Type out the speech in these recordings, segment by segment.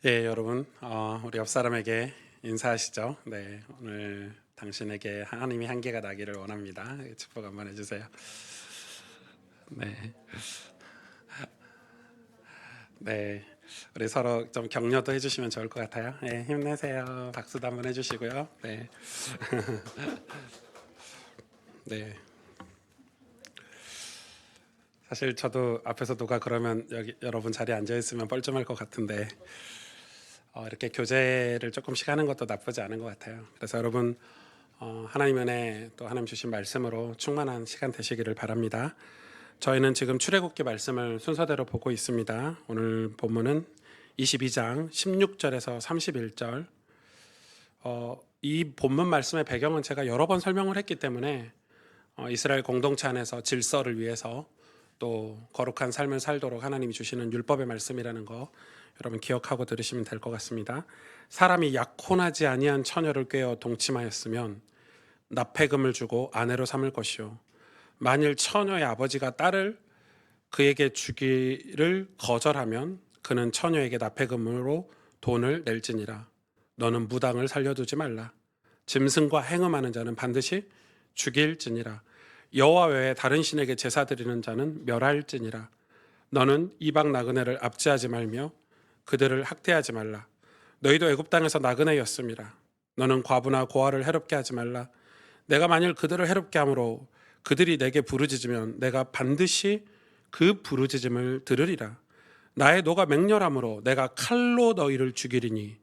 예, 여러분, 우리 옆 사람에게 인사하시죠. 네, 오늘 당신에게 하나님이 한계가 나기를 원합니다. 축복 한번 해주세요. 네, 네, 우리 서로 좀 격려도 해주시면 좋을 것 같아요. 네, 힘내세요. 박수도 한번 해주시고요. 네, 네. 사실 저도 앞에서 누가 그러면 여기 여러분 자리에 앉아 있으면 뻘쭘할 것 같은데 이렇게 교제를 조금씩 하는 것도 나쁘지 않은 것 같아요. 그래서 여러분 하나님 은혜 또 하나님 주신 말씀으로 충만한 시간 되시기를 바랍니다. 저희는 지금 출애굽기 말씀을 순서대로 보고 있습니다. 오늘 본문은 22장 16절에서 31절. 이 본문 말씀의 배경은 제가 여러 번 설명을 했기 때문에 이스라엘 공동체 안에서 질서를 위해서 또 거룩한 삶을 살도록 하나님이 주시는 율법의 말씀이라는 거 여러분 기억하고 들으시면 될 것 같습니다. 사람이 약혼하지 아니한 처녀를 꾀어 동침하였으면 납폐금을 주고 아내로 삼을 것이요 만일 처녀의 아버지가 딸을 그에게 주기를 거절하면 그는 처녀에게 납폐금으로 돈을 낼지니라. 너는 무당을 살려두지 말라. 짐승과 행음하는 자는 반드시 죽일지니라. 여호와 외에 다른 신에게 제사 드리는 자는 멸할지니라. 너는 이방 나그네를 압제하지 말며 그들을 학대하지 말라. 너희도 애굽 땅에서 나그네였음이라. 너는 과부나 고아를 해롭게 하지 말라. 내가 만일 그들을 해롭게 함으로 그들이 내게 부르짖으면 내가 반드시 그 부르짖음을 들으리라. 나의 노가 맹렬함으로 내가 칼로 너희를 죽이리니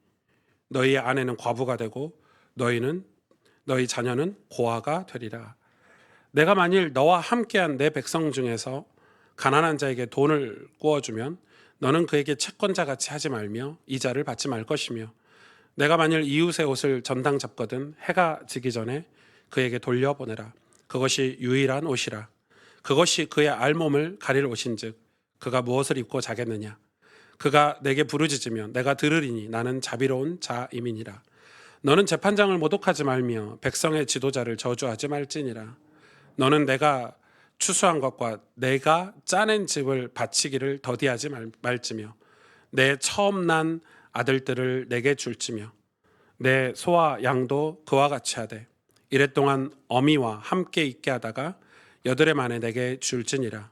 너희의 아내는 과부가 되고 너희 자녀는 고아가 되리라. 내가 만일 너와 함께한 내 백성 중에서 가난한 자에게 돈을 구워주면 너는 그에게 채권자 같이 하지 말며 이자를 받지 말 것이며 내가 만일 이웃의 옷을 전당 잡거든 해가 지기 전에 그에게 돌려보내라. 그것이 유일한 옷이라. 그것이 그의 알몸을 가릴 옷인즉 그가 무엇을 입고 자겠느냐. 그가 내게 부르짖으면 내가 들으리니 나는 자비로운 자임이니라. 너는 재판장을 모독하지 말며 백성의 지도자를 저주하지 말지니라. 너는 내가 추수한 것과 내가 짜낸 집을 바치기를 더디하지 말지며 내 처음 난 아들들을 내게 줄지며 내 소와 양도 그와 같이 하되 이랫동안 어미와 함께 있게 하다가 여드레 만에 내게 줄지니라.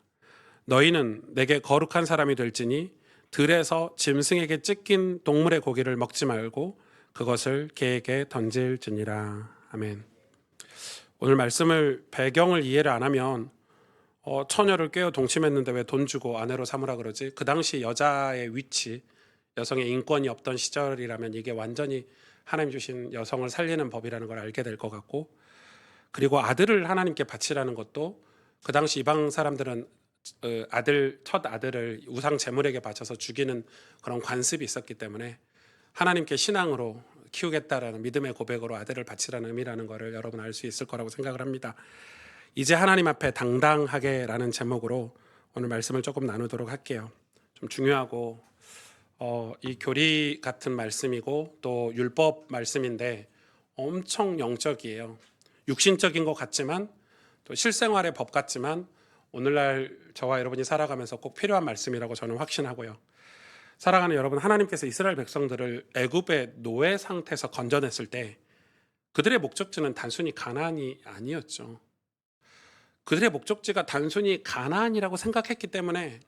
너희는 내게 거룩한 사람이 될지니 들에서 짐승에게 찢긴 동물의 고기를 먹지 말고 그것을 개에게 던질지니라. 아멘. 오늘 말씀을 배경을 이해를 안 하면 처녀를 꿰어 동침했는데 왜 돈 주고 아내로 삼으라 그러지? 그 당시 여자의 위치, 여성의 인권이 없던 시절이라면 이게 완전히 하나님 주신 여성을 살리는 법이라는 걸 알게 될 것 같고, 그리고 아들을 하나님께 바치라는 것도 그 당시 이방 사람들은 첫 아들을 우상 제물에게 바쳐서 죽이는 그런 관습이 있었기 때문에 하나님께 신앙으로 키우겠다라는 믿음의 고백으로 아들을 바치라는 의미라는 것을 여러분 알 수 있을 거라고 생각을 합니다. 이제 하나님 앞에 당당하게라는 제목으로 오늘 말씀을 조금 나누도록 할게요. 좀 중요하고 이 교리 같은 말씀이고 또 율법 말씀인데 엄청 영적이에요. 육신적인 것 같지만 또 실생활의 법 같지만 오늘날 저와 여러분이 살아가면서 꼭 필요한 말씀이라고 저는 확신하고요. 살아가는 여러분, 하나님께서 이스라엘 백성들을 애굽의 노예 상태에서 건져냈을 때 그들의 목적지는 단순히 가나안이 아니었죠. 그들의 목적지가 단순히 가나안이라고 생각했기 때문에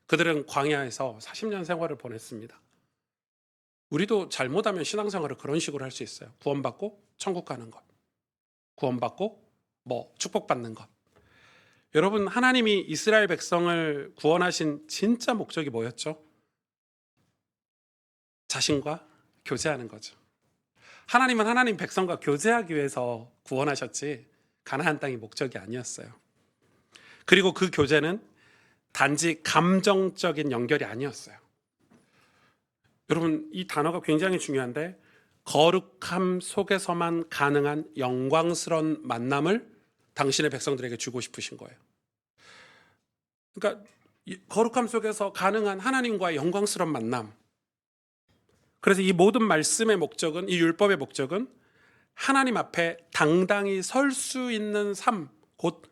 그들은 광야에서 40년 생활을 보냈습니다. 우리도 잘못하면 신앙생활을 그런 식으로 할 수 있어요. 구원받고 천국 가는 것, 구원받고 축복받는 것. 여러분, 하나님이 이스라엘 백성을 구원하신 진짜 목적이 뭐였죠? 자신과 교제하는 거죠. 하나님은 하나님 백성과 교제하기 위해서 구원하셨지 가나안 땅이 목적이 아니었어요. 그리고 그 교제는 단지 감정적인 연결이 아니었어요. 여러분, 이 단어가 굉장히 중요한데 거룩함 속에서만 가능한 영광스러운 만남을 당신의 백성들에게 주고 싶으신 거예요. 그러니까 거룩함 속에서 가능한 하나님과의 영광스러운 만남. 그래서 이 모든 말씀의 목적은, 이 율법의 목적은 하나님 앞에 당당히 설 수 있는 삶, 곧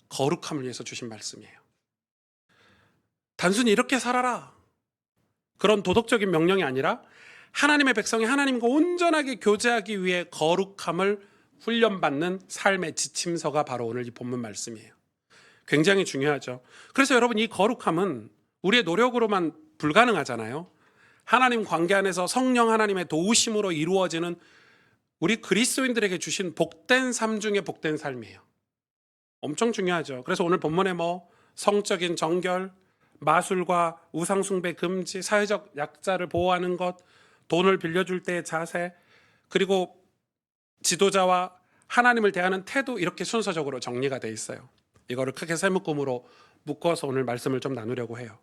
거룩함을 위해서 주신 말씀이에요. 단순히 이렇게 살아라, 그런 도덕적인 명령이 아니라 하나님의 백성이 하나님과 온전하게 교제하기 위해 거룩함을 훈련받는 삶의 지침서가 바로 오늘 이 본문 말씀이에요. 굉장히 중요하죠. 그래서 여러분, 이 거룩함은 우리의 노력으로만 불가능하잖아요. 하나님 관계 안에서 성령 하나님의 도우심으로 이루어지는 우리 그리스도인들에게 주신 복된 삶 중에 복된 삶이에요. 엄청 중요하죠. 그래서 오늘 본문에 성적인 정결, 마술과 우상숭배 금지, 사회적 약자를 보호하는 것, 돈을 빌려줄 때의 자세, 그리고 지도자와 하나님을 대하는 태도, 이렇게 순서적으로 정리가 돼 있어요. 이거를 크게 세 묶음으로 묶어서 오늘 말씀을 좀 나누려고 해요.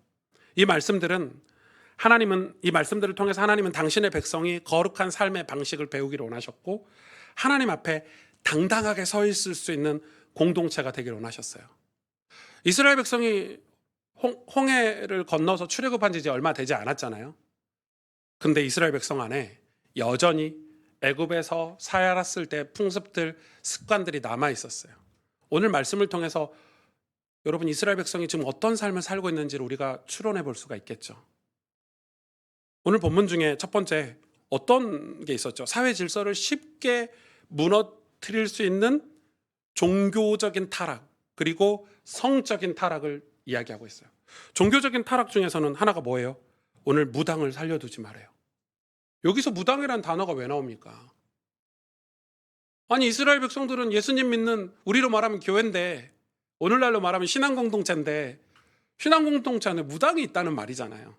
이 말씀들을 통해서 하나님은 당신의 백성이 거룩한 삶의 방식을 배우기를 원하셨고, 하나님 앞에 당당하게 서 있을 수 있는 공동체가 되기를 원하셨어요. 이스라엘 백성이 홍해를 건너서 출애굽한 지 이제 얼마 되지 않았잖아요. 근데 이스라엘 백성 안에 여전히 애굽에서 살았을 때 풍습들, 습관들이 남아 있었어요. 오늘 말씀을 통해서 여러분, 이스라엘 백성이 지금 어떤 삶을 살고 있는지를 우리가 추론해 볼 수가 있겠죠. 오늘 본문 중에 첫 번째 어떤 게 있었죠? 사회 질서를 쉽게 무너뜨릴 수 있는 종교적인 타락, 그리고 성적인 타락을 이야기하고 있어요. 종교적인 타락 중에서는 하나가 뭐예요? 오늘 무당을 살려두지 말아요. 여기서 무당이라는 단어가 왜 나옵니까? 아니, 이스라엘 백성들은 예수님 믿는, 우리로 말하면 교회인데, 오늘날로 말하면 신앙 공동체인데, 신앙 공동체 안에 무당이 있다는 말이잖아요.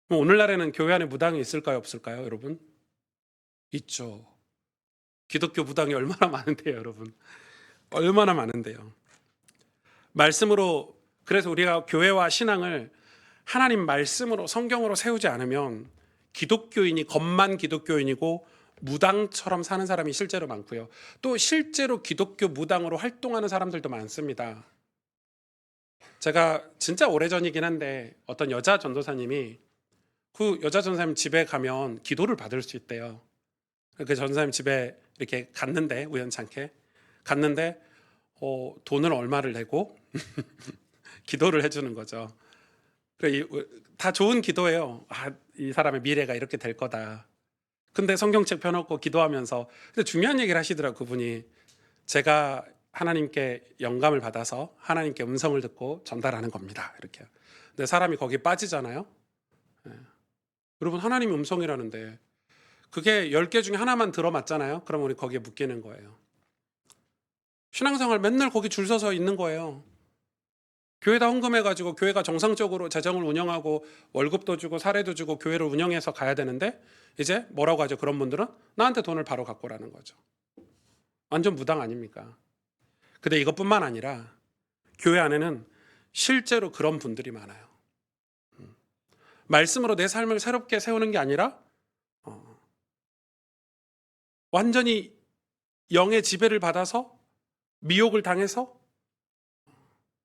그럼 오늘날에는 교회 안에 무당이 있을까요, 없을까요, 여러분? 있죠. 기독교 무당이 얼마나 많은데요, 여러분. 얼마나 많은데요. 말씀으로, 그래서 우리가 교회와 신앙을 하나님 말씀으로, 성경으로 세우지 않으면 기독교인이 겉만 기독교인이고 무당처럼 사는 사람이 실제로 많고요. 또 실제로 기독교 무당으로 활동하는 사람들도 많습니다. 제가 진짜 오래전이긴 한데 어떤 여자 전도사님이 그 여자 전도사님 집에 가면 기도를 받을 수 있대요. 그 전도사님 집에 이렇게 갔는데, 우연찮게 갔는데 돈을 얼마를 내고 기도를 해주는 거죠. 다 좋은 기도예요. 이 사람의 미래가 이렇게 될 거다. 근데 성경책 펴놓고 기도하면서, 근데 중요한 얘기를 하시더라고요. 그분이, 제가 하나님께 영감을 받아서 하나님께 음성을 듣고 전달하는 겁니다, 이렇게. 근데 사람이 거기 빠지잖아요. 여러분, 하나님의 음성이라는데 그게 10개 중에 하나만 들어맞잖아요. 그럼 우리 거기에 묶이는 거예요. 신앙생활 맨날 거기 줄 서서 있는 거예요. 교회다 헌금해가지고 교회가 정상적으로 재정을 운영하고 월급도 주고 사례도 주고 교회를 운영해서 가야 되는데, 이제 뭐라고 하죠? 그런 분들은 나한테 돈을 바로 갖고 오라는 거죠. 완전 무당 아닙니까? 근데 이것뿐만 아니라 교회 안에는 실제로 그런 분들이 많아요. 말씀으로 내 삶을 새롭게 세우는 게 아니라 완전히 영의 지배를 받아서 미혹을 당해서,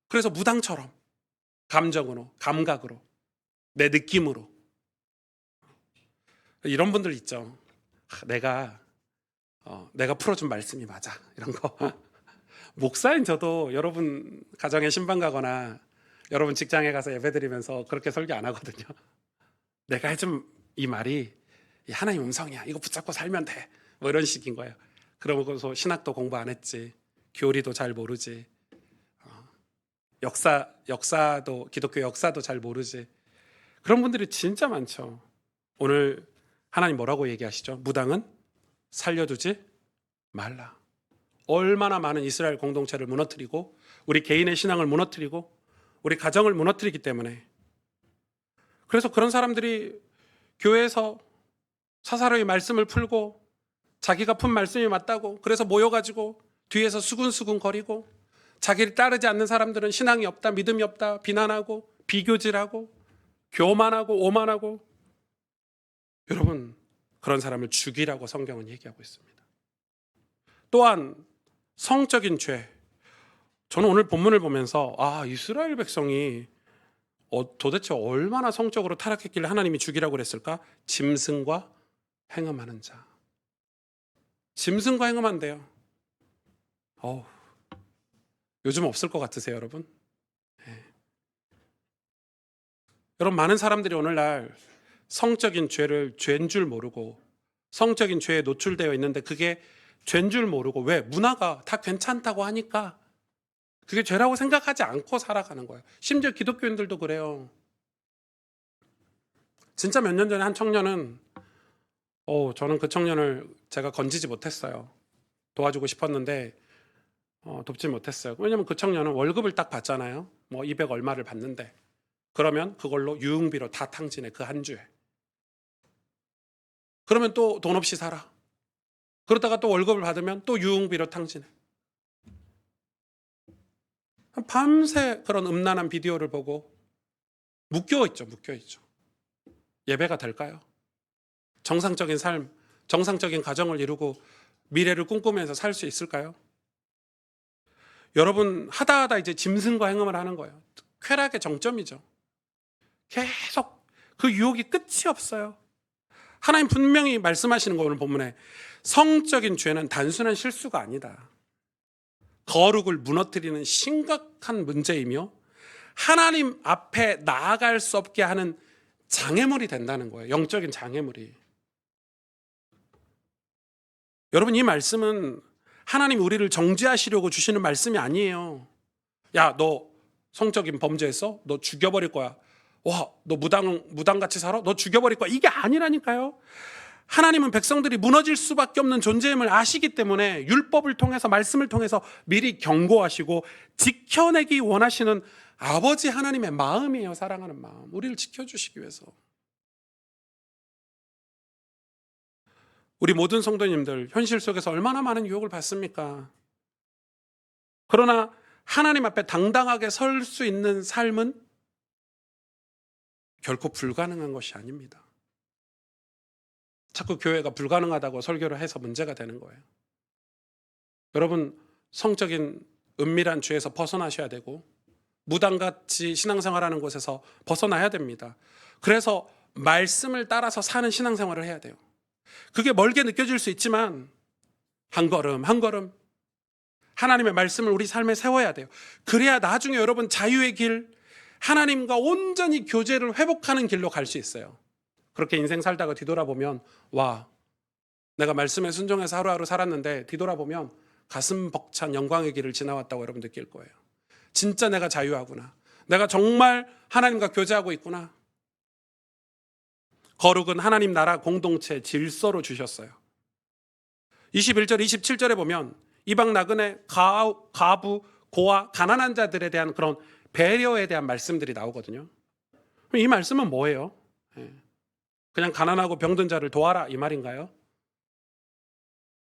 그래서 무당처럼 감정으로, 감각으로, 내 느낌으로, 이런 분들 있죠. 내가 풀어준 말씀이 맞아, 이런 거. 목사인 저도 여러분 가정에 신방 가거나 여러분 직장에 가서 예배드리면서 그렇게 설교 안 하거든요. 내가 해준 이 말이 하나님 음성이야, 이거 붙잡고 살면 돼, 뭐 이런 식인 거예요. 그러고서 신학도 공부 안 했지, 교리도 잘 모르지, 역사도, 기독교 역사도 잘 모르지. 그런 분들이 진짜 많죠. 오늘 하나님 뭐라고 얘기하시죠? 무당은 살려두지 말라. 얼마나 많은 이스라엘 공동체를 무너뜨리고 우리 개인의 신앙을 무너뜨리고 우리 가정을 무너뜨리기 때문에, 그래서 그런 사람들이 교회에서 사사로이 말씀을 풀고 자기가 푼 말씀이 맞다고 그래서 모여가지고 뒤에서 수군수군 거리고, 자기를 따르지 않는 사람들은 신앙이 없다, 믿음이 없다 비난하고 비교질하고 교만하고 오만하고, 여러분, 그런 사람을 죽이라고 성경은 얘기하고 있습니다. 또한 성적인 죄. 저는 오늘 본문을 보면서 이스라엘 백성이 도대체 얼마나 성적으로 타락했길래 하나님이 죽이라고 그랬을까? 짐승과 행음하는 자. 짐승과 행음한대요. 요즘 없을 것 같으세요, 여러분? 여러분, 많은 사람들이 오늘날 성적인 죄를 죄인 줄 모르고 성적인 죄에 노출되어 있는데 그게 죄인 줄 모르고, 왜? 문화가 다 괜찮다고 하니까 그게 죄라고 생각하지 않고 살아가는 거예요. 심지어 기독교인들도 그래요. 진짜 몇 년 전에 한 청년은 저는 그 청년을 제가 건지지 못했어요. 도와주고 싶었는데 돕지 못했어요. 왜냐면 그 청년은 월급을 딱 받잖아요. 뭐 200 얼마를 받는데, 그러면 그걸로 유흥비로 다 탕진해, 그 한 주에. 그러면 또 돈 없이 살아. 그러다가 또 월급을 받으면 또 유흥비로 탕진해. 밤새 그런 음란한 비디오를 보고 묶여있죠. 예배가 될까요? 정상적인 삶, 정상적인 가정을 이루고 미래를 꿈꾸면서 살 수 있을까요? 여러분, 하다 이제 짐승과 행음을 하는 거예요. 쾌락의 정점이죠. 계속 그 유혹이 끝이 없어요. 하나님 분명히 말씀하시는 거, 오늘 본문에 성적인 죄는 단순한 실수가 아니다. 거룩을 무너뜨리는 심각한 문제이며 하나님 앞에 나아갈 수 없게 하는 장애물이 된다는 거예요. 영적인 장애물이. 여러분, 이 말씀은 하나님 우리를 정죄하시려고 주시는 말씀이 아니에요. 야, 너 성적인 범죄했어? 너 죽여버릴 거야. 와, 너 무당같이 살아? 너 죽여버릴 거야. 이게 아니라니까요. 하나님은 백성들이 무너질 수밖에 없는 존재임을 아시기 때문에 율법을 통해서, 말씀을 통해서 미리 경고하시고 지켜내기 원하시는 아버지 하나님의 마음이에요. 사랑하는 마음, 우리를 지켜주시기 위해서. 우리 모든 성도님들 현실 속에서 얼마나 많은 유혹을 받습니까? 그러나 하나님 앞에 당당하게 설 수 있는 삶은 결코 불가능한 것이 아닙니다. 자꾸 교회가 불가능하다고 설교를 해서 문제가 되는 거예요. 여러분, 성적인 은밀한 죄에서 벗어나셔야 되고 무당같이 신앙생활하는 곳에서 벗어나야 됩니다. 그래서 말씀을 따라서 사는 신앙생활을 해야 돼요. 그게 멀게 느껴질 수 있지만 한 걸음 한 걸음 하나님의 말씀을 우리 삶에 세워야 돼요. 그래야 나중에 여러분 자유의 길, 하나님과 온전히 교제를 회복하는 길로 갈 수 있어요. 그렇게 인생 살다가 뒤돌아보면, 와, 내가 말씀에 순종해서 하루하루 살았는데 뒤돌아보면 가슴 벅찬 영광의 길을 지나왔다고 여러분 느낄 거예요. 진짜 내가 자유하구나. 내가 정말 하나님과 교제하고 있구나. 거룩은 하나님 나라 공동체 질서로 주셨어요. 21절, 27절에 보면 이방 나그네, 과부, 고아, 가난한 자들에 대한 그런 배려에 대한 말씀들이 나오거든요. 이 말씀은 뭐예요? 그냥 가난하고 병든 자를 도와라, 이 말인가요?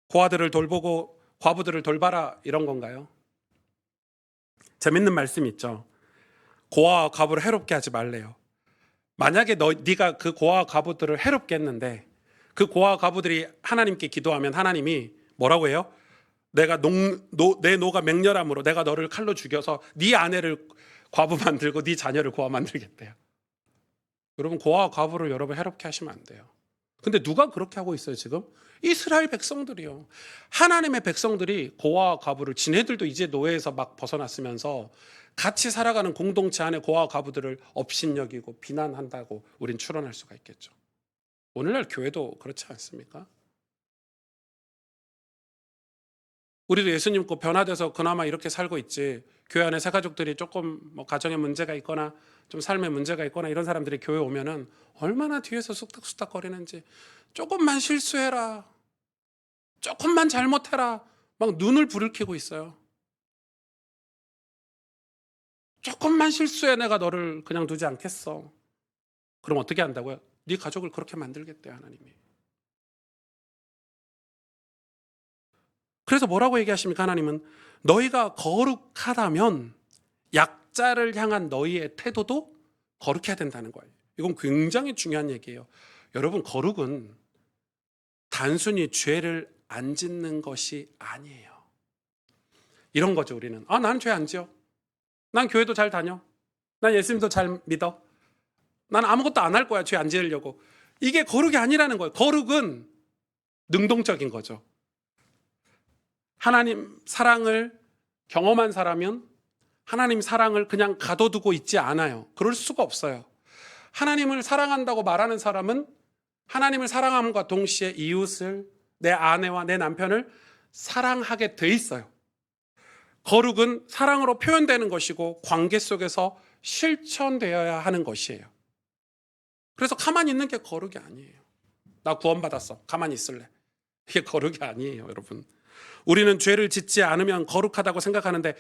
고아들을 돌보고 과부들을 돌봐라, 이런 건가요? 재밌는 말씀이 있죠. 고아와 과부를 해롭게 하지 말래요. 만약에 네가 그 고아와 과부들을 해롭게 했는데 그 고아와 과부들이 하나님께 기도하면 하나님이 뭐라고 해요? 내 노가 맹렬함으로 내가 너를 칼로 죽여서 네 아내를 과부 만들고 네 자녀를 고아 만들겠대요. 여러분, 고아와 과부를 여러분 해롭게 하시면 안 돼요. 근데 누가 그렇게 하고 있어요 지금? 이스라엘 백성들이요. 하나님의 백성들이 고아와 과부를, 지네들도 이제 노예에서 막 벗어났으면서 같이 살아가는 공동체 안에 고아와 과부들을 업신여기고 비난한다고 우린 추론할 수가 있겠죠. 오늘날 교회도 그렇지 않습니까? 우리도 예수님 거 변화돼서 그나마 이렇게 살고 있지, 교회 안에 새가족들이 조금 뭐 가정에 문제가 있거나 좀 삶에 문제가 있거나 이런 사람들이 교회 오면은 얼마나 뒤에서 쑥닥쑥닥 거리는지. 조금만 실수해라, 조금만 잘못해라, 막 눈을 부르키고 있어요. 조금만 실수해 내가 너를 그냥 두지 않겠어. 그럼 어떻게 한다고요? 네 가족을 그렇게 만들겠대요, 하나님이. 그래서 뭐라고 얘기하십니까? 하나님은 너희가 거룩하다면 약자를 향한 너희의 태도도 거룩해야 된다는 거예요. 이건 굉장히 중요한 얘기예요. 여러분, 거룩은 단순히 죄를 안 짓는 것이 아니에요. 이런 거죠. 우리는 나는 죄 안 지어, 난 교회도 잘 다녀, 난 예수님도 잘 믿어, 난 아무것도 안 할 거야, 죄 안 지으려고. 이게 거룩이 아니라는 거예요. 거룩은 능동적인 거죠. 하나님 사랑을 경험한 사람은 하나님 사랑을 그냥 가둬두고 있지 않아요. 그럴 수가 없어요. 하나님을 사랑한다고 말하는 사람은 하나님을 사랑함과 동시에 이웃을, 내 아내와 내 남편을 사랑하게 돼 있어요. 거룩은 사랑으로 표현되는 것이고 관계 속에서 실천되어야 하는 것이에요. 그래서 가만히 있는 게 거룩이 아니에요. 나 구원받았어. 가만히 있을래. 이게 거룩이 아니에요, 여러분. 우리는 죄를 짓지 않으면 거룩하다고 생각하는데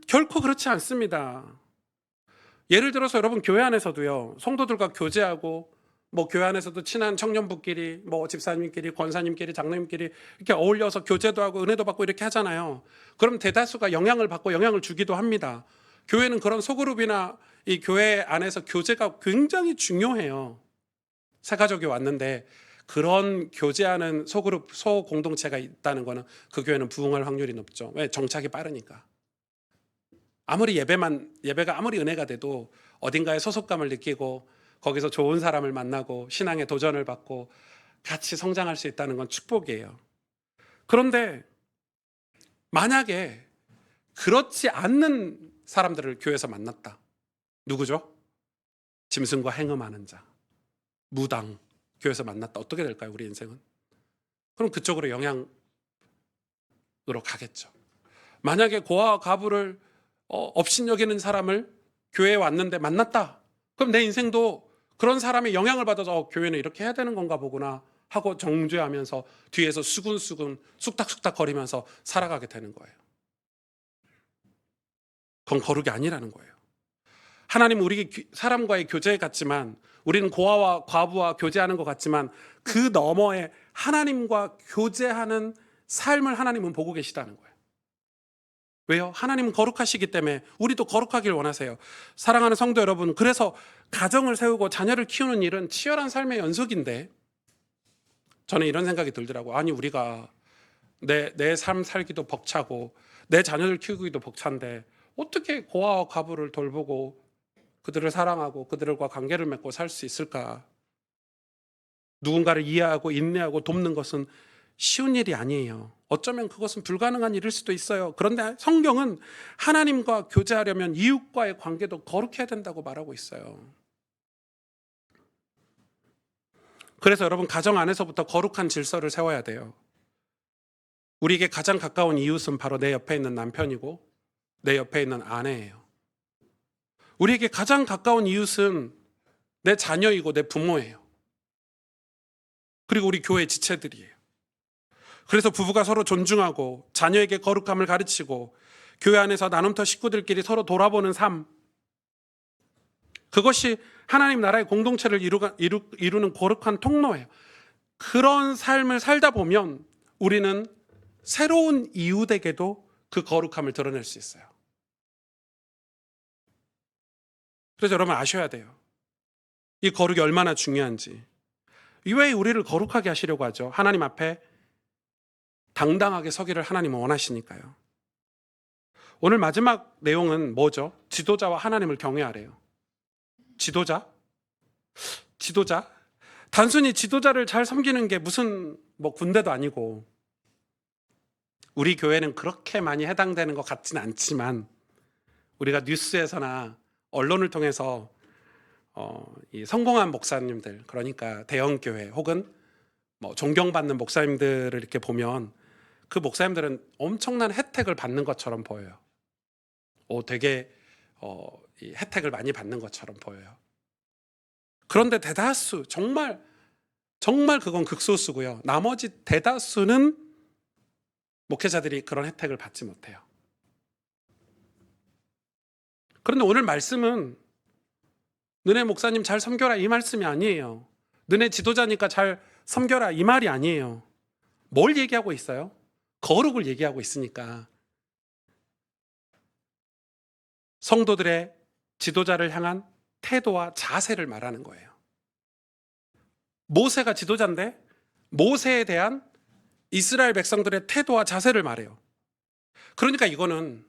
결코 그렇지 않습니다. 예를 들어서 여러분 교회 안에서도요, 성도들과 교제하고 교회 안에서도 친한 청년부끼리 집사님끼리 권사님끼리 장로님끼리 이렇게 어울려서 교제도 하고 은혜도 받고 이렇게 하잖아요. 그럼 대다수가 영향을 받고 영향을 주기도 합니다. 교회는 그런 소그룹이나 이 교회 안에서 교제가 굉장히 중요해요. 새 가족이 왔는데 그런 교제하는 소그룹, 소공동체가 있다는 거는 그 교회는 부흥할 확률이 높죠. 왜? 정착이 빠르니까. 아무리 예배가 아무리 은혜가 돼도 어딘가에 소속감을 느끼고 거기서 좋은 사람을 만나고 신앙의 도전을 받고 같이 성장할 수 있다는 건 축복이에요. 그런데 만약에 그렇지 않는 사람들을 교회에서 만났다. 누구죠? 짐승과 행음하는 자, 무당, 교회에서 만났다. 어떻게 될까요? 우리 인생은? 그럼 그쪽으로 영향으로 가겠죠. 만약에 고아와 과부를 업신여기는 사람을 교회에 왔는데 만났다. 그럼 내 인생도 그런 사람의 영향을 받아서 교회는 이렇게 해야 되는 건가 보구나 하고 정죄하면서 뒤에서 수근수근 쑥닥쑥닥 거리면서 살아가게 되는 거예요. 그건 거룩이 아니라는 거예요. 하나님은 우리 사람과의 교제 같지만, 우리는 고아와 과부와 교제하는 것 같지만 그 너머에 하나님과 교제하는 삶을 하나님은 보고 계시다는 거예요. 왜요? 하나님은 거룩하시기 때문에 우리도 거룩하길 원하세요. 사랑하는 성도 여러분, 그래서 가정을 세우고 자녀를 키우는 일은 치열한 삶의 연속인데, 저는 이런 생각이 들더라고요. 아니, 우리가 내 삶 살기도 벅차고 내 자녀를 키우기도 벅찬데 어떻게 고아와 과부를 돌보고 그들을 사랑하고 그들과 관계를 맺고 살 수 있을까? 누군가를 이해하고 인내하고 돕는 것은 쉬운 일이 아니에요. 어쩌면 그것은 불가능한 일일 수도 있어요. 그런데 성경은 하나님과 교제하려면 이웃과의 관계도 거룩해야 된다고 말하고 있어요. 그래서 여러분, 가정 안에서부터 거룩한 질서를 세워야 돼요. 우리에게 가장 가까운 이웃은 바로 내 옆에 있는 남편이고 내 옆에 있는 아내예요. 우리에게 가장 가까운 이웃은 내 자녀이고 내 부모예요. 그리고 우리 교회 지체들이에요. 그래서 부부가 서로 존중하고 자녀에게 거룩함을 가르치고 교회 안에서 나눔터 식구들끼리 서로 돌아보는 삶, 그것이 하나님 나라의 공동체를 이루는 거룩한 통로예요. 그런 삶을 살다 보면 우리는 새로운 이웃에게도 그 거룩함을 드러낼 수 있어요. 그래서 여러분 아셔야 돼요. 이 거룩이 얼마나 중요한지. 왜 우리를 거룩하게 하시려고 하죠? 하나님 앞에 당당하게 서기를 하나님은 원하시니까요. 오늘 마지막 내용은 뭐죠? 지도자와 하나님을 경외하래요. 지도자? 단순히 지도자를 잘 섬기는 게 무슨 군대도 아니고, 우리 교회는 그렇게 많이 해당되는 것 같지는 않지만 우리가 뉴스에서나 언론을 통해서 이 성공한 목사님들, 그러니까 대형 교회 혹은 존경받는 목사님들을 이렇게 보면 그 목사님들은 엄청난 혜택을 받는 것처럼 보여요. 되게 이 혜택을 많이 받는 것처럼 보여요. 그런데 대다수, 정말 그건 극소수고요. 나머지 대다수는 목회자들이 그런 혜택을 받지 못해요. 그런데 오늘 말씀은 너네 목사님 잘 섬겨라 이 말씀이 아니에요. 너네 지도자니까 잘 섬겨라 이 말이 아니에요. 뭘 얘기하고 있어요? 거룩을 얘기하고 있으니까. 성도들의 지도자를 향한 태도와 자세를 말하는 거예요. 모세가 지도자인데 모세에 대한 이스라엘 백성들의 태도와 자세를 말해요. 그러니까 이거는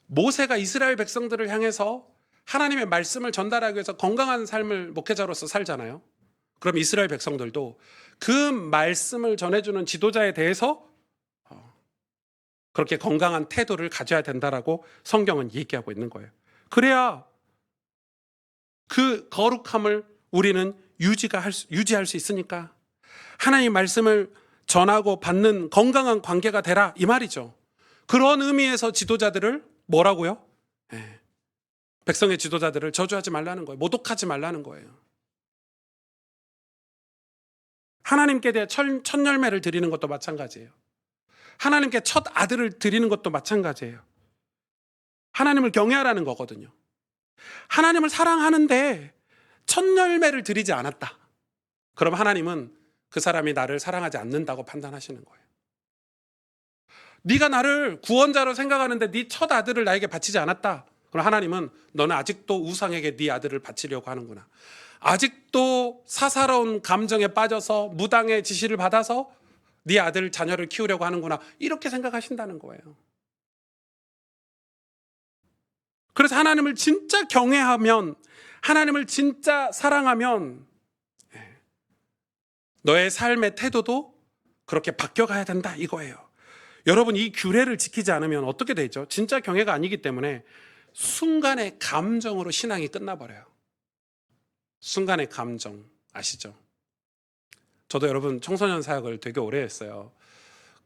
모세가 이스라엘 백성들을 향해서 하나님의 말씀을 전달하기 위해서 건강한 삶을 목회자로서 살잖아요. 그럼 이스라엘 백성들도 그 말씀을 전해주는 지도자에 대해서 그렇게 건강한 태도를 가져야 된다라고 성경은 얘기하고 있는 거예요. 그래야 그 거룩함을 우리는 유지할 수 있으니까 하나님 말씀을 전하고 받는 건강한 관계가 되라 이 말이죠. 그런 의미에서 지도자들을 뭐라고요? 예. 백성의 지도자들을 저주하지 말라는 거예요. 모독하지 말라는 거예요. 하나님께 대해 첫 열매를 드리는 것도 마찬가지예요. 하나님께 첫 아들을 드리는 것도 마찬가지예요. 하나님을 경외하라는 거거든요. 하나님을 사랑하는데 첫 열매를 드리지 않았다. 그럼 하나님은 그 사람이 나를 사랑하지 않는다고 판단하시는 거예요. 네가 나를 구원자로 생각하는데 네 첫 아들을 나에게 바치지 않았다. 그럼 하나님은 너는 아직도 우상에게 네 아들을 바치려고 하는구나. 아직도 사사로운 감정에 빠져서 무당의 지시를 받아서 네 아들 자녀를 키우려고 하는구나. 이렇게 생각하신다는 거예요. 그래서 하나님을 진짜 경외하면, 하나님을 진짜 사랑하면 너의 삶의 태도도 그렇게 바뀌어가야 된다 이거예요. 여러분, 이 규례를 지키지 않으면 어떻게 되죠? 진짜 경외가 아니기 때문에 순간의 감정으로 신앙이 끝나버려요. 순간의 감정 아시죠? 저도 여러분 청소년 사역을 되게 오래 했어요.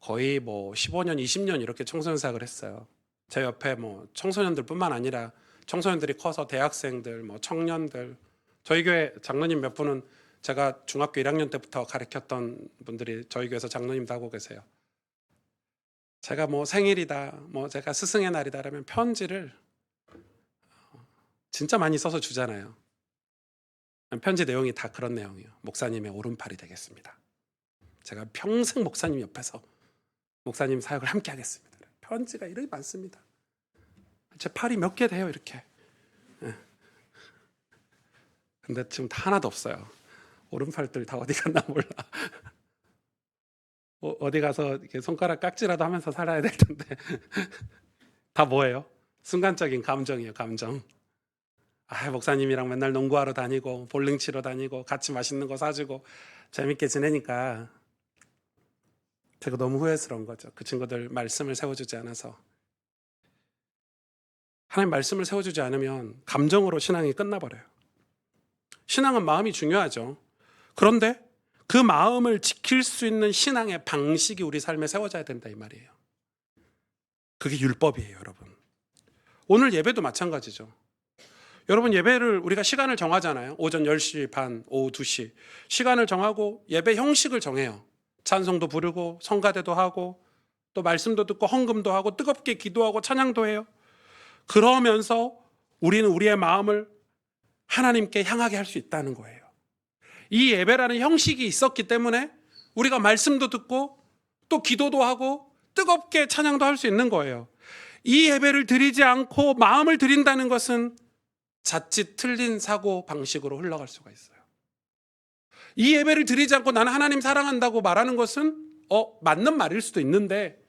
거의 15년, 20년 이렇게 청소년 사역을 했어요. 제 옆에 청소년들 뿐만 아니라 청소년들이 커서 대학생들, 청년들, 저희 교회 장로님 몇 분은 제가 중학교 1학년 때부터 가르쳤던 분들이 저희 교회에서 장로님도 하고 계세요. 제가 생일이다, 제가 스승의 날이다 라면 편지를 진짜 많이 써서 주잖아요. 편지 내용이 다 그런 내용이에요. 목사님의 오른팔이 되겠습니다. 제가 평생 목사님 옆에서 목사님 사역을 함께 하겠습니다. 편지가 이렇게 많습니다. 제 팔이 몇 개 돼요, 이렇게. 근데 지금 다 하나도 없어요. 오른팔들 다 어디 갔나 몰라. 어디 가서 이렇게 손가락 깍지라도 하면서 살아야 될 텐데. 다 뭐예요? 순간적인 감정이에요, 감정. 목사님이랑 맨날 농구하러 다니고 볼링 치러 다니고 같이 맛있는 거 사주고 재밌게 지내니까 제가 너무 후회스러운 거죠. 그 친구들 말씀을 세워주지 않아서. 하나님 말씀을 세워주지 않으면 감정으로 신앙이 끝나버려요. 신앙은 마음이 중요하죠. 그런데 그 마음을 지킬 수 있는 신앙의 방식이 우리 삶에 세워져야 된다 이 말이에요. 그게 율법이에요, 여러분. 오늘 예배도 마찬가지죠. 여러분, 예배를 우리가 시간을 정하잖아요. 오전 10시 반, 오후 2시. 시간을 정하고 예배 형식을 정해요. 찬송도 부르고 성가대도 하고 또 말씀도 듣고 헌금도 하고 뜨겁게 기도하고 찬양도 해요. 그러면서 우리는 우리의 마음을 하나님께 향하게 할 수 있다는 거예요. 이 예배라는 형식이 있었기 때문에 우리가 말씀도 듣고 또 기도도 하고 뜨겁게 찬양도 할 수 있는 거예요. 이 예배를 드리지 않고 마음을 드린다는 것은 자칫 틀린 사고 방식으로 흘러갈 수가 있어요. 이 예배를 드리지 않고 나는 하나님 사랑한다고 말하는 것은 맞는 말일 수도 있는데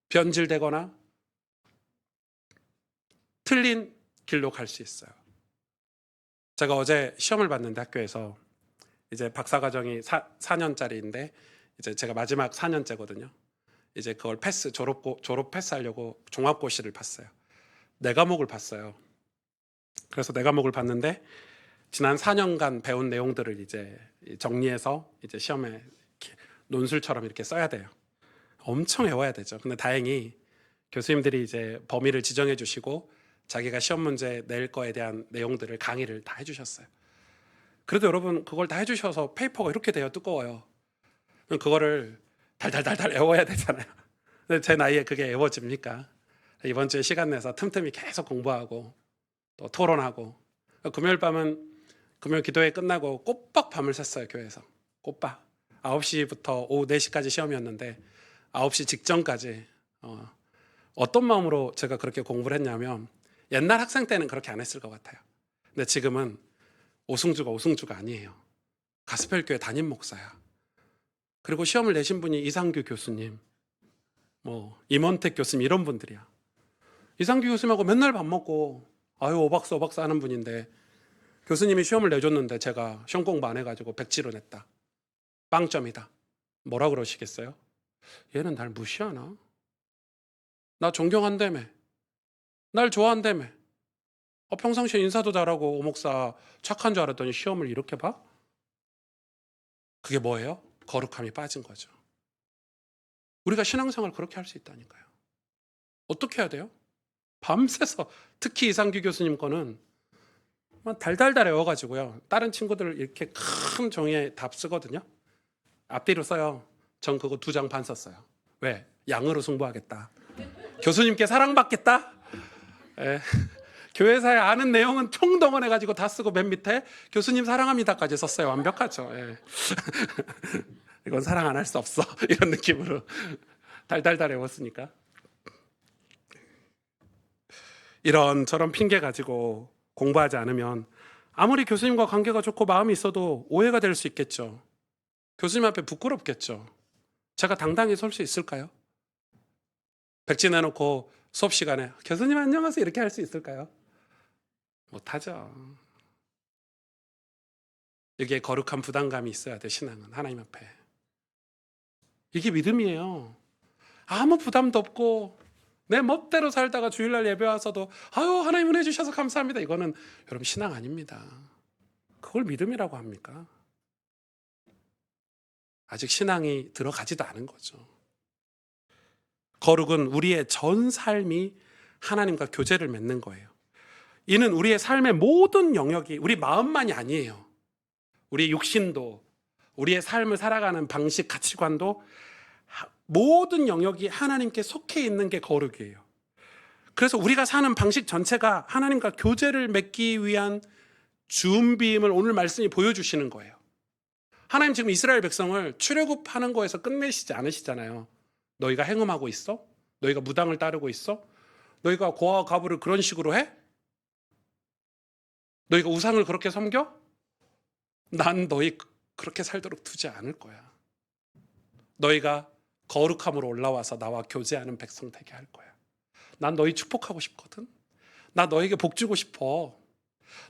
변질되거나 틀린 길로 갈 수 있어요. 제가 어제 시험을 봤는데 학교에서 이제 박사과정이 4년짜리인데 이제 제가 마지막 4년째거든요. 이제 그걸 졸업 패스하려고 종합고시를 봤어요. 4과목을 봤어요. 그래서 4과목을 봤는데 지난 4년간 배운 내용들을 이제 정리해서 이제 시험에 논술처럼 이렇게 써야 돼요. 엄청 외워야 되죠. 근데 다행히 교수님들이 이제 범위를 지정해 주시고 자기가 시험 문제 낼 거에 대한 내용들을 강의를 다 해주셨어요. 그래도 여러분 그걸 다 해주셔서 페이퍼가 이렇게 돼요. 두꺼워요. 그거를 달달달달 외워야 되잖아요. 근데 제 나이에 그게 외워집니까? 이번 주에 시간 내서 틈틈이 계속 공부하고 또 토론하고, 금요일 밤은 금요일 기도회 끝나고 꼬박 밤을 샜어요. 교회에서 꼬박 9시부터 오후 4시까지 시험이었는데 9시 직전까지 어떤 마음으로 제가 그렇게 공부를 했냐면 옛날 학생 때는 그렇게 안 했을 것 같아요. 근데 지금은 오승주가 아니에요. 가스펠 교회 담임 목사야. 그리고 시험을 내신 분이 이상규 교수님, 임원택 교수님 이런 분들이야. 이상규 교수님하고 맨날 밥 먹고 오박사 하는 분인데 교수님이 시험을 내줬는데 제가 시험 공부 안 해가지고 백지로 냈다. 빵점이다. 뭐라 그러시겠어요? 얘는 날 무시하나? 나 존경한다며. 날 좋아한다며. 평상시에 인사도 잘하고 오목사 착한 줄 알았더니 시험을 이렇게 봐? 그게 뭐예요? 거룩함이 빠진 거죠. 우리가 신앙생활 그렇게 할 수 있다니까요. 어떻게 해야 돼요? 밤새서, 특히 이상규 교수님 거는 달달달 외워가지고요. 다른 친구들 이렇게 큰 종이에 답 쓰거든요. 앞뒤로 써요. 전 그거 2장 반 썼어요. 왜? 양으로 승부하겠다. 교수님께 사랑받겠다. 예. 교회사에 아는 내용은 총동원해가지고 다 쓰고 맨 밑에 교수님 사랑합니다까지 썼어요. 완벽하죠. 예. 이건 사랑 안 할 수 없어. 이런 느낌으로 달달달 외웠으니까. 이런저런 핑계 가지고 공부하지 않으면 아무리 교수님과 관계가 좋고 마음이 있어도 오해가 될 수 있겠죠. 교수님 앞에 부끄럽겠죠. 제가 당당히 설 수 있을까요? 백지 내놓고 수업 시간에 교수님 안녕하세요 이렇게 할 수 있을까요? 못하죠. 여기에 거룩한 부담감이 있어야 돼. 신앙은 하나님 앞에. 이게 믿음이에요. 아무 부담도 없고 내 멋대로 살다가 주일날 예배 와서도 아유 하나님 은혜 주셔서 감사합니다. 이거는 여러분 신앙 아닙니다. 그걸 믿음이라고 합니까? 아직 신앙이 들어가지도 않은 거죠. 거룩은 우리의 전 삶이 하나님과 교제를 맺는 거예요. 이는 우리의 삶의 모든 영역이 우리 마음만이 아니에요. 우리의 육신도, 우리의 삶을 살아가는 방식, 가치관도 모든 영역이 하나님께 속해 있는 게 거룩이에요. 그래서 우리가 사는 방식 전체가 하나님과 교제를 맺기 위한 준비임을 오늘 말씀이 보여주시는 거예요. 하나님 지금 이스라엘 백성을 출애굽하는 거에서 끝내시지 않으시잖아요. 너희가 행음하고 있어? 너희가 무당을 따르고 있어? 너희가 고아와 과부를 그런 식으로 해? 너희가 우상을 그렇게 섬겨? 난 너희 그렇게 살도록 두지 않을 거야. 너희가 거룩함으로 올라와서 나와 교제하는 백성 되게 할 거야. 난 너희 축복하고 싶거든. 나 너에게 복 주고 싶어.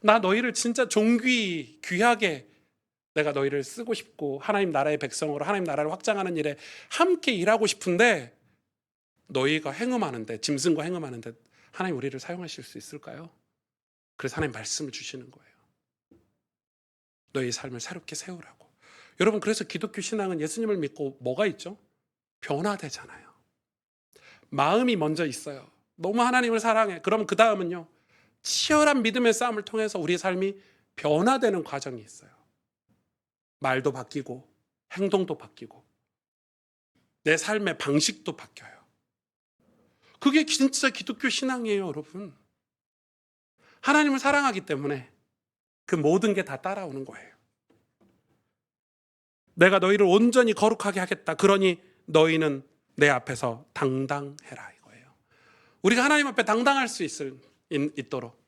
나 너희를 진짜 존귀, 귀하게 내가 너희를 쓰고 싶고 하나님 나라의 백성으로 하나님 나라를 확장하는 일에 함께 일하고 싶은데 너희가 행음하는데, 짐승과 행음하는데 하나님 우리를 사용하실 수 있을까요? 그래서 하나님 말씀을 주시는 거예요. 너희 삶을 새롭게 세우라고. 여러분, 그래서 기독교 신앙은 예수님을 믿고 뭐가 있죠? 변화되잖아요. 마음이 먼저 있어요. 너무 하나님을 사랑해. 그럼 그 다음은요, 치열한 믿음의 싸움을 통해서 우리의 삶이 변화되는 과정이 있어요. 말도 바뀌고 행동도 바뀌고 내 삶의 방식도 바뀌어요. 그게 진짜 기독교 신앙이에요, 여러분. 하나님을 사랑하기 때문에 그 모든 게 다 따라오는 거예요. 내가 너희를 온전히 거룩하게 하겠다. 그러니 너희는 내 앞에서 당당해라 이거예요. 우리가 하나님 앞에 당당할 수 있도록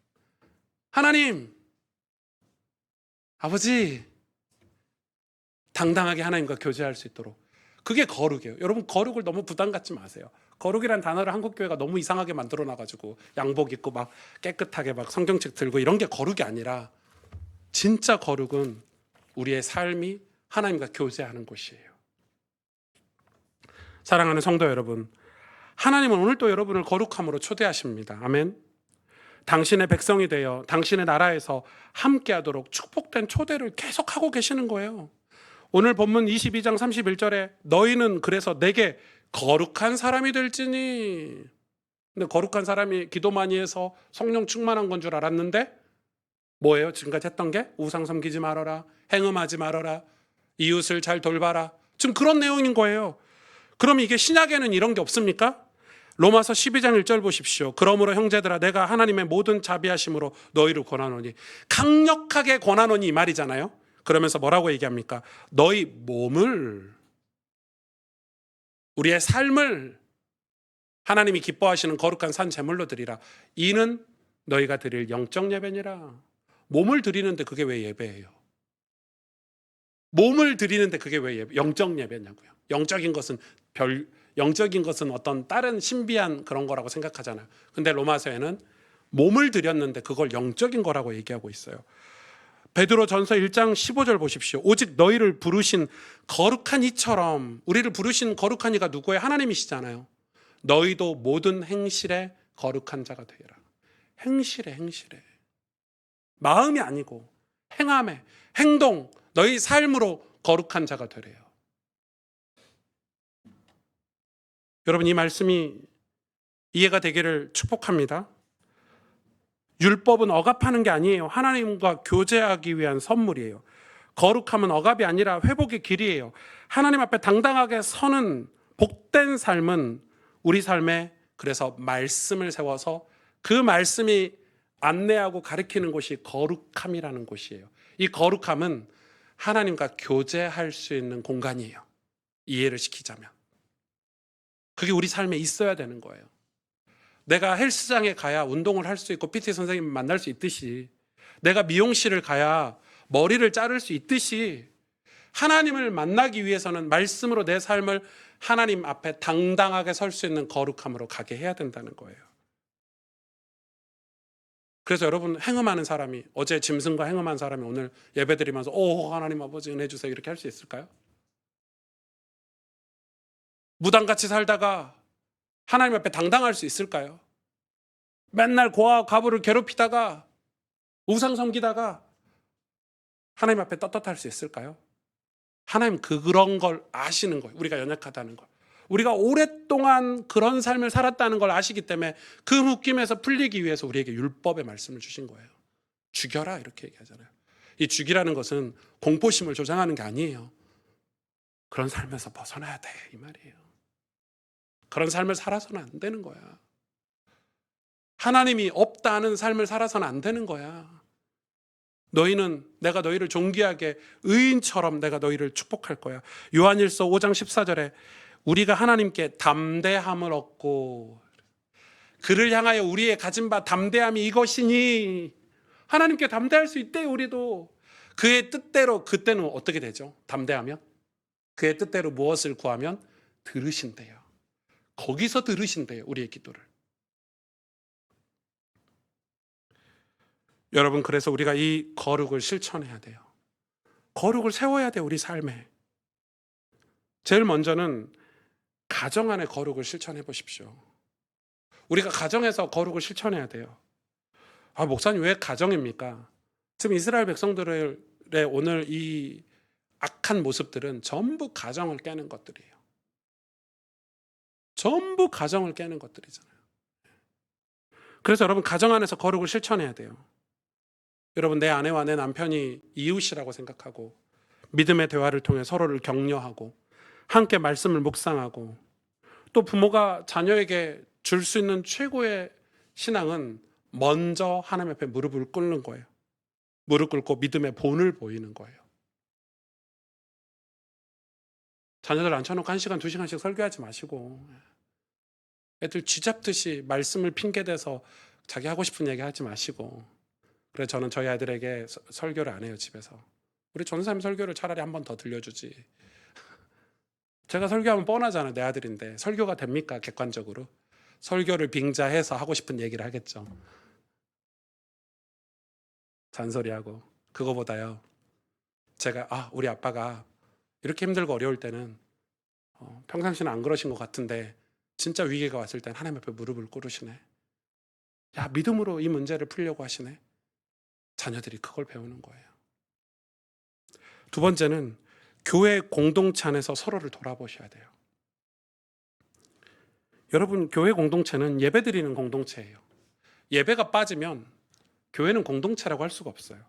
하나님, 아버지, 당당하게 하나님과 교제할 수 있도록, 그게 거룩이에요. 여러분, 거룩을 너무 부담 갖지 마세요. 거룩이란 단어를 한국교회가 너무 이상하게 만들어 놔가지고 양복 입고 막 깨끗하게 막 성경책 들고 이런 게 거룩이 아니라, 진짜 거룩은 우리의 삶이 하나님과 교제하는 곳이에요. 사랑하는 성도 여러분, 하나님은 오늘 또 여러분을 거룩함으로 초대하십니다. 아멘. 당신의 백성이 되어 당신의 나라에서 함께하도록 축복된 초대를 계속하고 계시는 거예요. 오늘 본문 22장 31절에 너희는 그래서 내게 거룩한 사람이 될지니. 근데 거룩한 사람이 기도 많이 해서 성령 충만한 건 줄 알았는데 뭐예요? 지금까지 했던 게 우상 섬기지 말아라, 행음하지 말아라, 이웃을 잘 돌봐라. 지금 그런 내용인 거예요. 그럼 이게 신약에는 이런 게 없습니까? 로마서 12장 1절 보십시오. 그러므로 형제들아 내가 하나님의 모든 자비하심으로 너희를 권하노니. 강력하게 권하노니 이 말이잖아요. 그러면서 뭐라고 얘기합니까? 너희 몸을, 우리의 삶을 하나님이 기뻐하시는 거룩한 산 제물로 드리라. 이는 너희가 드릴 영적 예배니라. 몸을 드리는데 그게 왜 예배예요? 몸을 드리는데 그게 왜 영적 예배냐고요. 영적인 것은 어떤 다른 신비한 그런 거라고 생각하잖아요. 근데 로마서에는 몸을 드렸는데 그걸 영적인 거라고 얘기하고 있어요. 베드로 전서 1장 15절 보십시오. 오직 너희를 부르신 거룩한 이처럼, 우리를 부르신 거룩한 이가 누구예요? 하나님이시잖아요. 너희도 모든 행실에 거룩한 자가 되라. 행실에. 마음이 아니고 행함에, 행동, 너희 삶으로 거룩한 자가 되래요. 여러분, 이 말씀이 이해가 되기를 축복합니다. 율법은 억압하는 게 아니에요. 하나님과 교제하기 위한 선물이에요. 거룩함은 억압이 아니라 회복의 길이에요. 하나님 앞에 당당하게 서는 복된 삶은 우리 삶에 그래서 말씀을 세워서 그 말씀이 안내하고 가르치는 곳이 거룩함이라는 곳이에요. 이 거룩함은 하나님과 교제할 수 있는 공간이에요. 이해를 시키자면. 그게 우리 삶에 있어야 되는 거예요. 내가 헬스장에 가야 운동을 할 수 있고 PT 선생님을 만날 수 있듯이, 내가 미용실을 가야 머리를 자를 수 있듯이, 하나님을 만나기 위해서는 말씀으로 내 삶을 하나님 앞에 당당하게 설 수 있는 거룩함으로 가게 해야 된다는 거예요. 그래서 여러분, 행음하는 사람이, 어제 짐승과 행음한 사람이 오늘 예배드리면서 오 하나님 아버지 은혜 주세요 이렇게 할 수 있을까요? 무당같이 살다가 하나님 앞에 당당할 수 있을까요? 맨날 고아 과부를 괴롭히다가 우상 섬기다가 하나님 앞에 떳떳할 수 있을까요? 하나님 그런 걸 아시는 거예요. 우리가 연약하다는 걸. 우리가 오랫동안 그런 삶을 살았다는 걸 아시기 때문에 그 묶임에서 풀리기 위해서 우리에게 율법의 말씀을 주신 거예요. 죽여라 이렇게 얘기하잖아요. 이 죽이라는 것은 공포심을 조장하는 게 아니에요. 그런 삶에서 벗어나야 돼 이 말이에요. 그런 삶을 살아서는 안 되는 거야. 하나님이 없다는 삶을 살아서는 안 되는 거야. 너희는, 내가 너희를 존귀하게 의인처럼 내가 너희를 축복할 거야. 요한일서 5장 14절에 우리가 하나님께 담대함을 얻고, 그를 향하여 우리의 가진 바 담대함이 이것이니, 하나님께 담대할 수 있대요. 우리도 그의 뜻대로. 그때는 어떻게 되죠? 담대하면 그의 뜻대로 무엇을 구하면 들으신대요. 거기서 들으신대요, 우리의 기도를. 여러분, 그래서 우리가 이 거룩을 실천해야 돼요. 거룩을 세워야 돼요, 우리 삶에. 제일 먼저는 가정 안에 거룩을 실천해 보십시오. 우리가 가정에서 거룩을 실천해야 돼요. 아, 목사님 왜 가정입니까? 지금 이스라엘 백성들의 오늘 이 악한 모습들은 전부 가정을 깨는 것들이에요. 전부 가정을 깨는 것들이잖아요. 그래서 여러분, 가정 안에서 거룩을 실천해야 돼요. 여러분, 내 아내와 내 남편이 이웃이라고 생각하고 믿음의 대화를 통해 서로를 격려하고 함께 말씀을 묵상하고, 또 부모가 자녀에게 줄 수 있는 최고의 신앙은 먼저 하나님 앞에 무릎을 꿇는 거예요. 무릎 꿇고 믿음의 본을 보이는 거예요. 자녀들 앉혀놓고 1시간, 2시간씩 설교하지 마시고, 애들 쥐잡듯이 말씀을 핑계대서 자기 하고 싶은 얘기 하지 마시고. 그래서 저는 저희 아이들에게 설교를 안 해요, 집에서. 우리 전사님 설교를 차라리 한 번 더 들려주지. 제가 설교하면 뻔하잖아요. 내 아들인데 설교가 됩니까? 객관적으로. 설교를 빙자해서 하고 싶은 얘기를 하겠죠. 잔소리하고. 그거보다요, 제가 우리 아빠가 이렇게 힘들고 어려울 때는 평상시는 안 그러신 것 같은데 진짜 위기가 왔을 땐 하나님 앞에 무릎을 꿇으시네. 야, 믿음으로 이 문제를 풀려고 하시네. 자녀들이 그걸 배우는 거예요. 두 번째는 교회 공동체 안에서 서로를 돌아보셔야 돼요. 여러분, 교회 공동체는 예배드리는 공동체예요. 예배가 빠지면 교회는 공동체라고 할 수가 없어요.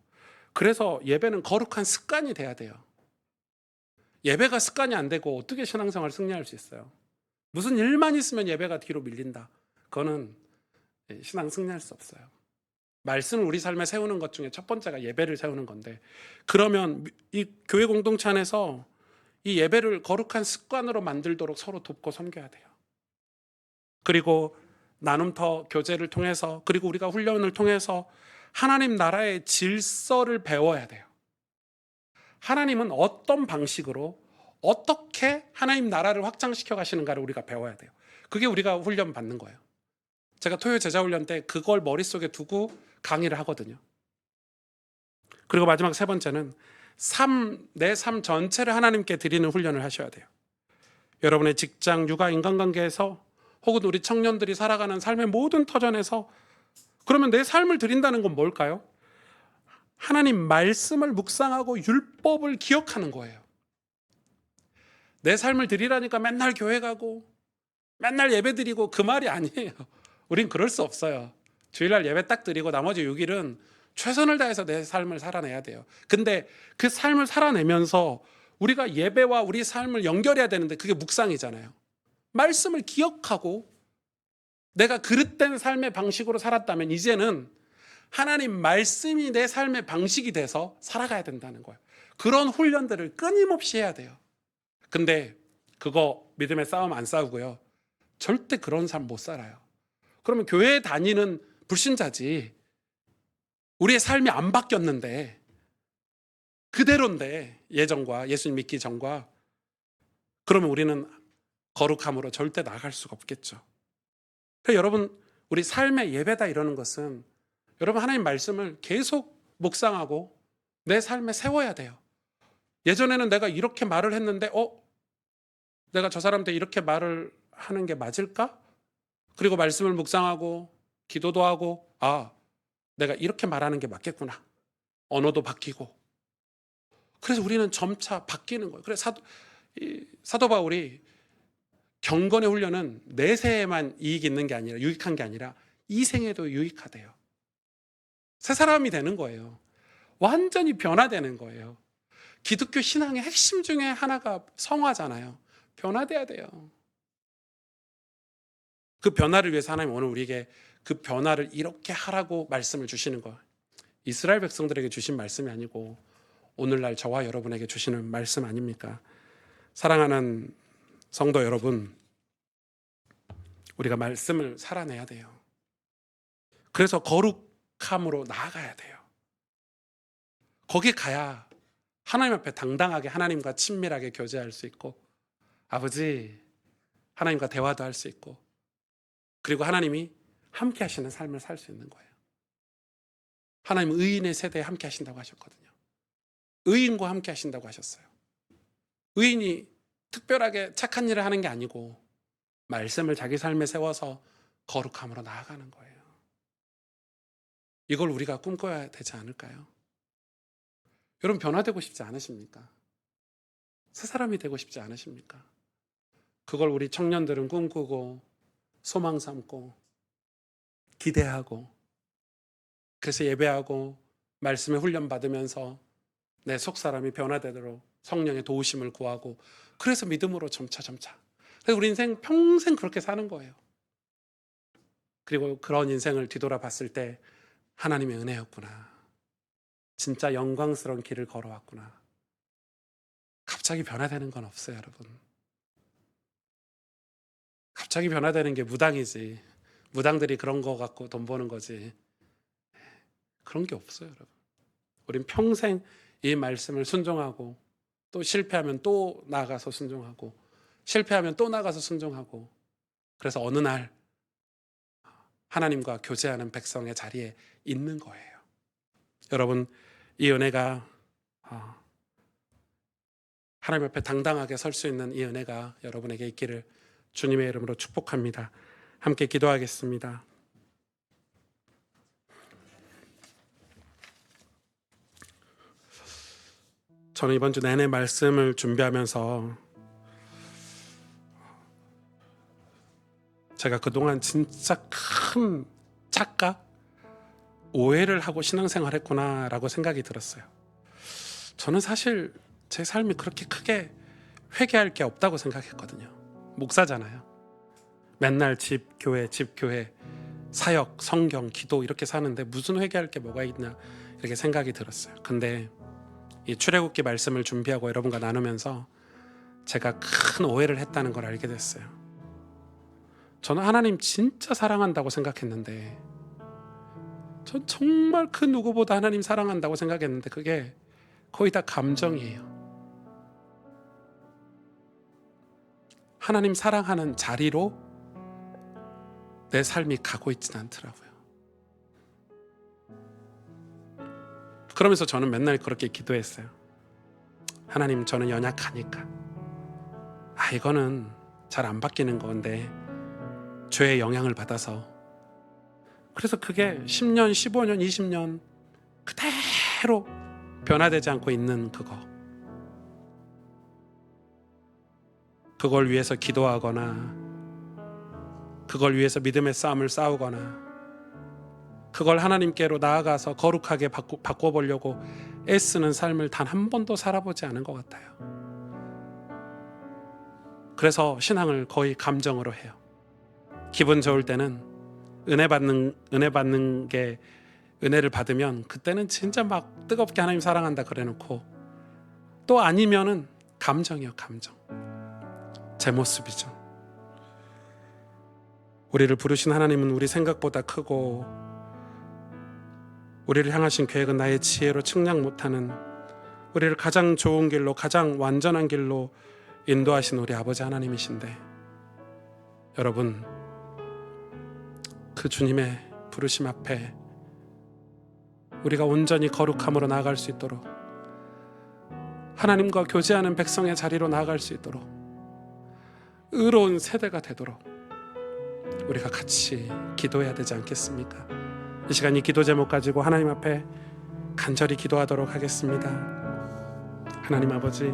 그래서 예배는 거룩한 습관이 돼야 돼요. 예배가 습관이 안 되고 어떻게 신앙생활을 승리할 수 있어요? 무슨 일만 있으면 예배가 뒤로 밀린다. 그거는 신앙 승리할 수 없어요. 말씀을 우리 삶에 세우는 것 중에 첫 번째가 예배를 세우는 건데, 그러면 이 교회 공동체 안에서 이 예배를 거룩한 습관으로 만들도록 서로 돕고 섬겨야 돼요. 그리고 나눔터 교제를 통해서, 그리고 우리가 훈련을 통해서 하나님 나라의 질서를 배워야 돼요. 하나님은 어떤 방식으로 어떻게 하나님 나라를 확장시켜 가시는가를 우리가 배워야 돼요. 그게 우리가 훈련 받는 거예요. 제가 토요 제자 훈련 때 그걸 머릿속에 두고 강의를 하거든요. 그리고 마지막 세 번째는 내 삶 전체를 하나님께 드리는 훈련을 하셔야 돼요. 여러분의 직장, 육아, 인간관계에서, 혹은 우리 청년들이 살아가는 삶의 모든 터전에서, 그러면 내 삶을 드린다는 건 뭘까요? 하나님 말씀을 묵상하고 율법을 기억하는 거예요. 내 삶을 드리라니까 맨날 교회 가고 맨날 예배 드리고 그 말이 아니에요. 우린 그럴 수 없어요. 주일날 예배 딱 드리고 나머지 6일은 최선을 다해서 내 삶을 살아내야 돼요. 근데 그 삶을 살아내면서 우리가 예배와 우리 삶을 연결해야 되는데 그게 묵상이잖아요. 말씀을 기억하고 내가 그릇된 삶의 방식으로 살았다면 이제는 하나님 말씀이 내 삶의 방식이 돼서 살아가야 된다는 거예요. 그런 훈련들을 끊임없이 해야 돼요. 근데 그거 믿음의 싸움 안 싸우고요. 절대 그런 삶 못 살아요. 그러면 교회 다니는 불신자지. 우리의 삶이 안 바뀌었는데 그대로인데 예전과 예수님 믿기 전과 그러면 우리는 거룩함으로 절대 나아갈 수가 없겠죠. 그래서 여러분 우리 삶의 예배다 이러는 것은 여러분 하나님 말씀을 계속 묵상하고 내 삶에 세워야 돼요. 예전에는 내가 이렇게 말을 했는데 내가 저 사람한테 이렇게 말을 하는 게 맞을까? 그리고 말씀을 묵상하고 기도도 하고 내가 이렇게 말하는 게 맞겠구나. 언어도 바뀌고. 그래서 우리는 점차 바뀌는 거예요. 그래서 사도 바울이 경건의 훈련은 내세에만 이익이 있는 게 아니라 유익한 게 아니라 이 생에도 유익하대요. 새 사람이 되는 거예요. 완전히 변화되는 거예요. 기독교 신앙의 핵심 중에 하나가 성화잖아요. 변화돼야 돼요. 그 변화를 위해서 하나님 오늘 우리에게 그 변화를 이렇게 하라고 말씀을 주시는 거. 이스라엘 백성들에게 주신 말씀이 아니고 오늘날 저와 여러분에게 주시는 말씀 아닙니까? 사랑하는 성도 여러분, 우리가 말씀을 살아내야 돼요. 그래서 거룩함으로 나아가야 돼요. 거기 가야 하나님 앞에 당당하게 하나님과 친밀하게 교제할 수 있고 아버지 하나님과 대화도 할 수 있고 그리고 하나님이 함께 하시는 삶을 살 수 있는 거예요. 하나님은 의인의 세대에 함께 하신다고 하셨거든요. 의인과 함께 하신다고 하셨어요. 의인이 특별하게 착한 일을 하는 게 아니고 말씀을 자기 삶에 세워서 거룩함으로 나아가는 거예요. 이걸 우리가 꿈꿔야 되지 않을까요? 여러분 변화되고 싶지 않으십니까? 새 사람이 되고 싶지 않으십니까? 그걸 우리 청년들은 꿈꾸고 소망 삼고 기대하고 그래서 예배하고 말씀에 훈련 받으면서 내 속사람이 변화되도록 성령의 도우심을 구하고 그래서 믿음으로 점차 그래서 우리 인생 평생 그렇게 사는 거예요. 그리고 그런 인생을 뒤돌아봤을 때 하나님의 은혜였구나. 진짜 영광스러운 길을 걸어왔구나. 갑자기 변화되는 건 없어요, 여러분. 갑자기 변화되는 게 무당이지. 무당들이 그런 거 갖고 돈 버는 거지. 그런 게 없어요, 여러분. 우린 평생 이 말씀을 순종하고 또 실패하면 또 나가서 순종하고 실패하면 또 나가서 순종하고 그래서 어느 날 하나님과 교제하는 백성의 자리에 있는 거예요. 여러분 이 은혜가 하나님 앞에 당당하게 설 수 있는 이 은혜가 여러분에게 있기를 주님의 이름으로 축복합니다. 함께 기도하겠습니다. 저는 이번 주 내내 말씀을 준비하면서 제가 그동안 진짜 큰 착각, 오해를 하고 신앙생활 했구나라고 생각이 들었어요. 저는 사실 제 삶이 그렇게 크게 회개할 게 없다고 생각했거든요. 목사잖아요. 맨날 집 교회 사역, 성경, 기도 이렇게 사는데 무슨 회개할 게 뭐가 있나 이렇게 생각이 들었어요. 근데 이 출애굽기 말씀을 준비하고 여러분과 나누면서 제가 큰 오해를 했다는 걸 알게 됐어요. 저는 하나님 진짜 사랑한다고 생각했는데 전 정말 그 누구보다 하나님 사랑한다고 생각했는데 그게 거의 다 감정이에요. 하나님 사랑하는 자리로 내 삶이 가고 있진 않더라고요. 그러면서 저는 맨날 그렇게 기도했어요. 하나님, 저는 연약하니까 이거는 잘 안 바뀌는 건데 죄의 영향을 받아서 그래서 그게 10년, 15년, 20년 그대로 변화되지 않고 있는 그걸 위해서 기도하거나 그걸 위해서 믿음의 싸움을 싸우거나 그걸 하나님께로 나아가서 거룩하게 바꿔보려고 애쓰는 삶을 단 한 번도 살아보지 않은 것 같아요. 그래서 신앙을 거의 감정으로 해요. 기분 좋을 때는 은혜를 받으면 그때는 진짜 막 뜨겁게 하나님 사랑한다 그래놓고, 또 아니면은 감정이요, 감정. 제 모습이죠. 우리를 부르신 하나님은 우리 생각보다 크고, 우리를 향하신 계획은 나의 지혜로 측량 못하는, 우리를 가장 좋은 길로, 가장 완전한 길로 인도하신 우리 아버지 하나님이신데, 여러분, 그 주님의 부르심 앞에 우리가 온전히 거룩함으로 나아갈 수 있도록, 하나님과 교제하는 백성의 자리로 나아갈 수 있도록, 의로운 세대가 되도록 우리가 같이 기도해야 되지 않겠습니까? 이 시간 이 기도 제목 가지고 하나님 앞에 간절히 기도하도록 하겠습니다. 하나님 아버지,